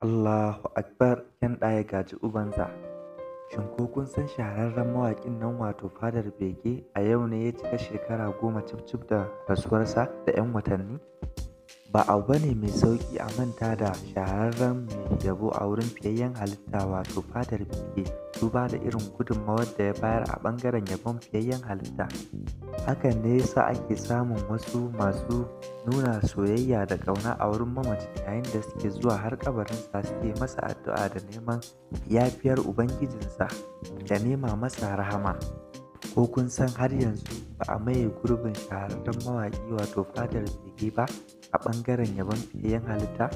Allahu Akbar, kyan ɗa ya gaji ubansa. Shin ko kun san shahararren mawaƙin nan wato Fadar Bege a yau ne ya cika shekara 10 cif-cif da rasuwarsa da 'yan watanni? Ba abu bane mai sauƙi a manta da shahararren mai yabo a wurin fiyayyen halitta wato Fadar Bege, duba da irin gudunmawar da ya bayar a ɓangaren yabon fiyayyen halitta. Hakan ne yasa ake samun wasu masu nuna soyayya da ƙauna a wurin mamacin, yayin da suke zuwa har kabarinsa suke masa addu'a da neman yafiyar Ubangijinsa da nema masa rahama. Ko kun san har yanzu ba a maye gurbin shahararren mawaƙi wato Fadar Bege ba a ɓangaren yabon fiyayyen halitta?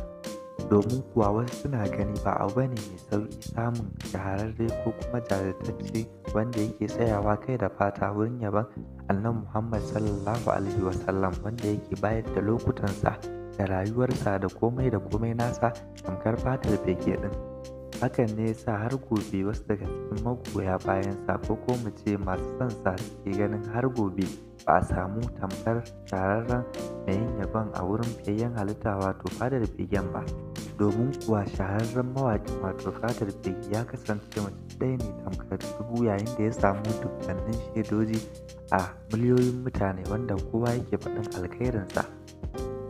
Domin kuwa wasu suna gani ba abu bane mai sauƙi samun shahararre ko kuma jajirtacce wanda yake tsayawa kai da fata wurin yabon Annabi Muhammad Sallallahu Alaihi Wasallam, wanda yake bayar da lokutansa da rayuwarsa da komai nasa tamkar Fadar Bege ɗin. Hakan ne yasa har gobe wasu daga cikin magoya bayansa ko mu ce masu son sa suke ganin har gobe ba a samu tamkar shahararren mai yin yabon a wurin fiyayyen halitta wato Fadar Begen ba. Domin kuwa shahararren mawaƙin wato Fadar Bege ya kasance mutum ɗaya ne tamkar dubu, yayin da ya samu dubbannin shaidoji a miliyoyin mutane wanda kowa yake faɗin alkhairinsa.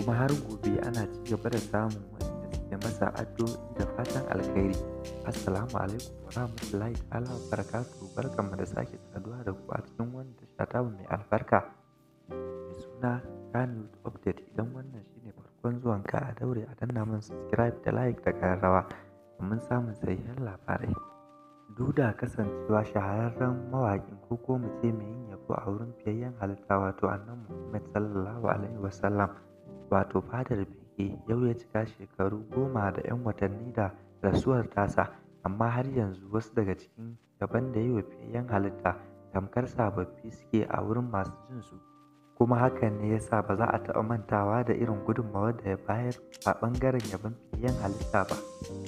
Kuma har gobe ana ci gaba da samun wanda suke masa addu'o'i da fatan alkhairi. Assalamu alaikum wa rahmatullahi ta'ala wa barakatuhu. Barkanmu da sake saduwa da ku a cikin wannan tasha tamu mai albarka mai suna Kannywood Update. Idan wannan shine farkon zuwanka, a daure a danna min subscribe da like da ƙararrawa domin samun sahihan labarai. Duk da kasancewa shahararren mawaƙin ko mu ce mai yin yabo a wurin fiyayyen halitta wato Annabi Muhammad Sallallahu Alaihi Wasallam wato Fadar Bege yau ya cika shekaru 10 da 'yan watanni da rasuwar tasa, amma har yanzu wasu daga cikin yabon da yi wa fiyayyen halitta tamkar sababbi suke a wurin masu jin su. Kuma hakan ne yasa ba za a taɓa mantawa da irin gudunmawar da ya bayar a ɓangaren yabon fiyayyen halitta ba.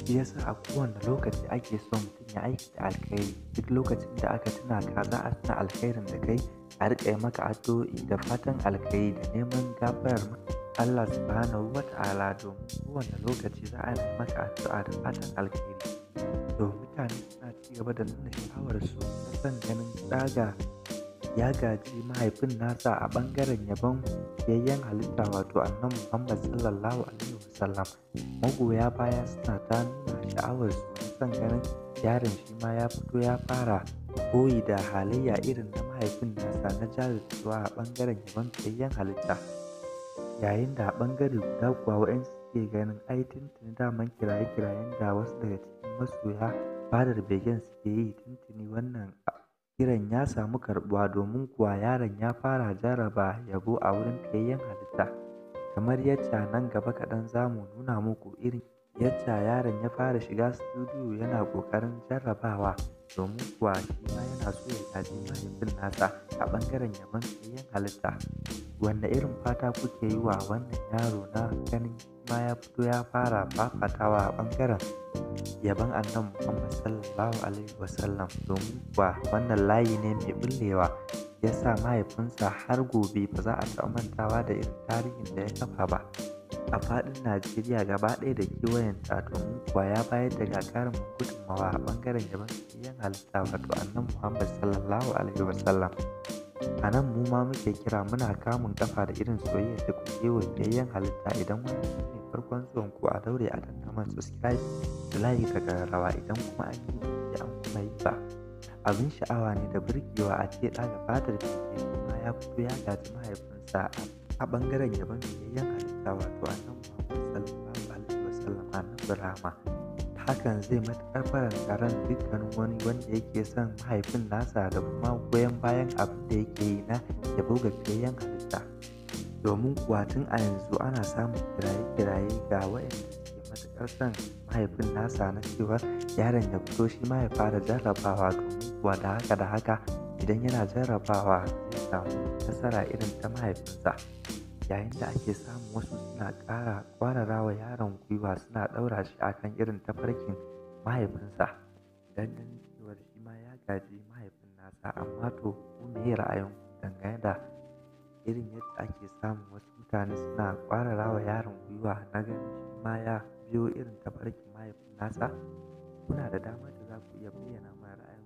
Shi yasa a kowane lokaci ake so mutum ya aikata alkhairi. Duk lokacin da aka tuna ka za a tuna alkhairin da kai, a riƙa yi maka addu'o'i da fatan alkhairi da neman gafarar Allah Subhanahu wa ta'ala, domin kowane lokaci za a yi maka addu'a da fatan alkhairi. To mutane suna ci gaba da nuna sha'awarsu na son ganin ɗaga ya gaji mahaifin nasa a ɓangaren yabon fiyayyen halitta wato Annabi Muhammad Sallallahu Alaihi Wasallam. Magoya baya suna ta nuna sha'awarsu na son ganin yaron shi ma ya fito ya fara koyi da halayya irin na mahaifin nasa na jajircewa a ɓangaren yabon fiyayyen halitta. Yayin da a ɓangare guda kuwa waɗansu suke ganin ai tuntuni daman kiraye-kirayen da wasu daga cikin masoya Fadar Begen suke yi tuntuni wannan kiran ya samu karɓuwa, domin kuwa yaron ya fara jarraba yabo a wurin fiyayyen halitta. Kamar yadda nan gaba kaɗan za mu nuna muku irin yadda yaron ya fara shiga studio yana ƙoƙarin jarrabawa, domin kuwa shi ma yana so ya gaji mahaifin nasa a ɓangaren yabon fiyayyen halitta. Wanne irin fata kuke yi wa wannan yaro na ganin ma ya fito ya fara fafatawa a ɓangaren yabon Annabi Muhammad Sallallahu Alaihi Wasallam? Domin kuwa wannan layi ne mai bullewa, ya sa mahaifinsa har gobe ba za a taɓa mantawa da irin tarihin da ya kafa ba a faɗin Najeriya gaba ɗaya da kewayenta, domin kuwa ya bayar da gagarumin gudunmawa a ɓangaren yabon fiyayyen halitta wato Annabi Muhammad Sallallahu Alaihi Wasallam. A nan mu ma muke kira, muna kamun kafa da irin soyayya da kuke wa fiyayyen halitta. Idan wannan shine farkon zuwan ku, a daure a danna man subscribe da like da ƙararrawa. Idan kuma an yi an kuma yi ba, abin sha'awa ne da burgewa a ce ɗaga Fadar Bege ma ya fito ya gaji mahaifinsa a ɓangaren yabon fiyayyen halitta wato Annabi Muhammad Sallallahu Alaihi Wasallam, Annabi Rahama. Hakan zai matuƙar faranta ran dukkanin wani wanda yake son mahaifin nasa da kuma goyon bayan abin da yake yi na yabo ga fiyayyen halitta. Domin kuwa tun a yanzu ana samun kiraye-kiraye ga waɗanda suke matuƙar son mahaifin nasa na cewa yaron ya fito shi ma ya fara jarrabawa, domin kuwa da haka idan yana jarrabawa zai samu nasara irin ta mahaifinsa. Yayin da ake samun wasu suna ƙara ƙwararawa yaron gwiwa, suna ɗaura shi akan irin tafarkin mahaifinsa don ganin cewar shi ma ya gaji mahaifin nasa. Amma to ku meye ra'ayinku dangane da irin yadda ake samun wasu mutane suna ƙwararawa yaron gwiwa na ganin shi ma ya biyo irin tafarkin mahaifin nasa? Kuna da damar da za ku iya bayyana mana ra'ayinku.